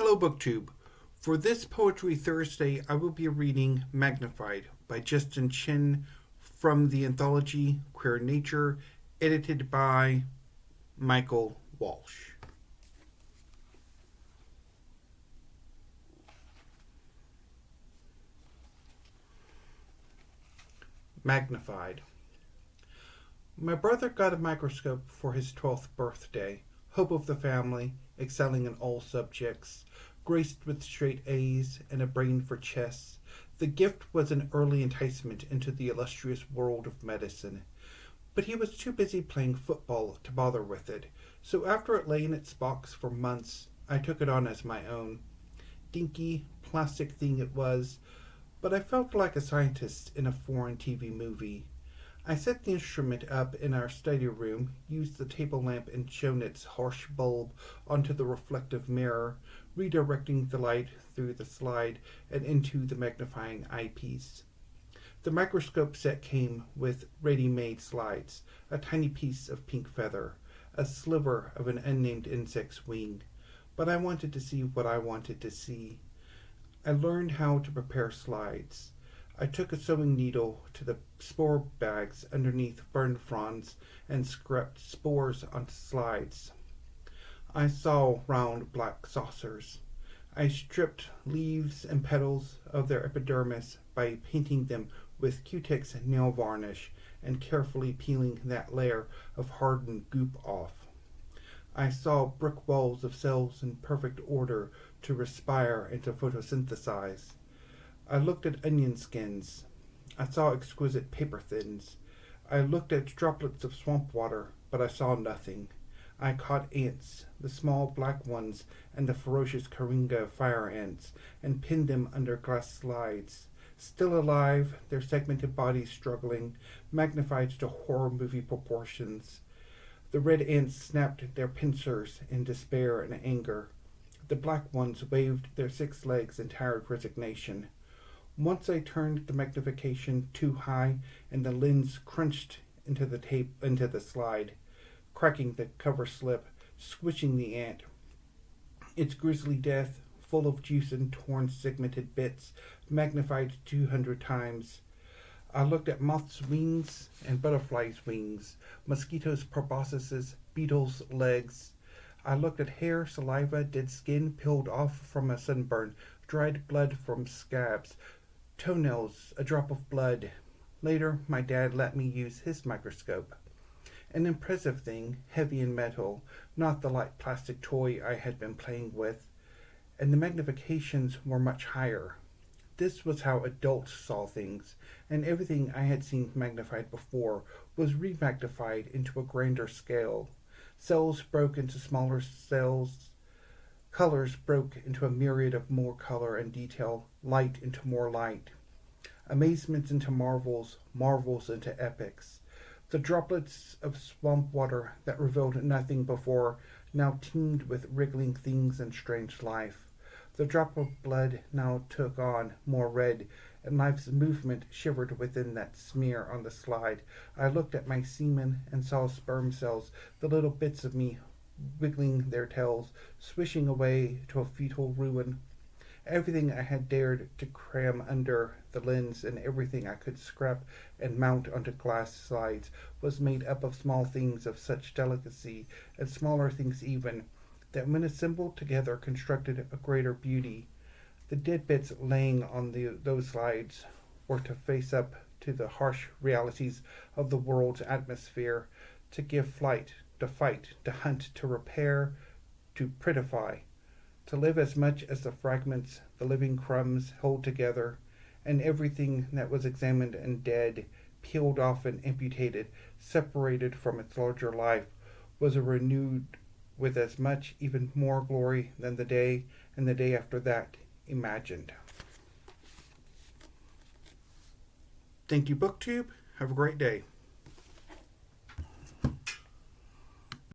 Hello, BookTube. For this Poetry Thursday, I will be reading Magnified by Justin Chin from the anthology Queer Nature, edited by Michael Walsh. Magnified. My brother got a microscope for his 12th birthday, hope of the family, excelling in all subjects, graced with straight A's and a brain for chess. The gift was an early enticement into the illustrious world of medicine. But he was too busy playing football to bother with it, so after it lay in its box for months, I took it on as my own. Dinky, plastic thing it was, but I felt like a scientist in a foreign TV movie. I set the instrument up in our study room, used the table lamp and shone its harsh bulb onto the reflective mirror, redirecting the light through the slide and into the magnifying eyepiece. The microscope set came with ready-made slides, a tiny piece of pink feather, a sliver of an unnamed insect's wing. But I wanted to see what I wanted to see. I learned how to prepare slides. I took a sewing needle to the spore bags underneath fern fronds and scraped spores onto slides. I saw round black saucers. I stripped leaves and petals of their epidermis by painting them with Q-Tex nail varnish and carefully peeling that layer of hardened goop off. I saw brick walls of cells in perfect order to respire and to photosynthesize. I looked at onion skins. I saw exquisite paper thins. I looked at droplets of swamp water, but I saw nothing. I caught ants, the small black ones and the ferocious Karinga fire ants, and pinned them under glass slides. Still alive, their segmented bodies struggling, magnified to horror movie proportions. The red ants snapped their pincers in despair and anger. The black ones waved their 6 legs in tired resignation. Once I turned the magnification too high, and the lens crunched into the slide, cracking the cover slip, squishing the ant. Its grisly death, full of juice and torn segmented bits, magnified 200 times. I looked at moths' wings and butterflies' wings, mosquitoes' proboscises, beetles' legs. I looked at hair, saliva, dead skin peeled off from a sunburn, dried blood from scabs, toenails, a drop of blood. Later, my dad let me use his microscope. An impressive thing, heavy in metal, not the light plastic toy I had been playing with, and the magnifications were much higher. This was how adults saw things, and everything I had seen magnified before was remagnified into a grander scale. Cells broke into smaller cells, colors broke into a myriad of more color and detail, light into more light. Amazements into marvels, marvels into epics. The droplets of swamp water that revealed nothing before now teemed with wriggling things and strange life. The drop of blood now took on more red, and life's movement shivered within that smear on the slide. I looked at my semen and saw sperm cells, the little bits of me wiggling their tails, swishing away to a fetal ruin. Everything I had dared to cram under the lens and everything I could scrap and mount onto glass slides was made up of small things of such delicacy, and smaller things even, that when assembled together constructed a greater beauty. The dead bits laying on those slides were to face up to the harsh realities of the world's atmosphere, to give flight, to fight, to hunt, to repair, to prettify, to live as much as the fragments, the living crumbs hold together, and everything that was examined and dead, peeled off and amputated, separated from its larger life, was renewed with as much, even more glory than the day and the day after that imagined. Thank you, BookTube. Have a great day.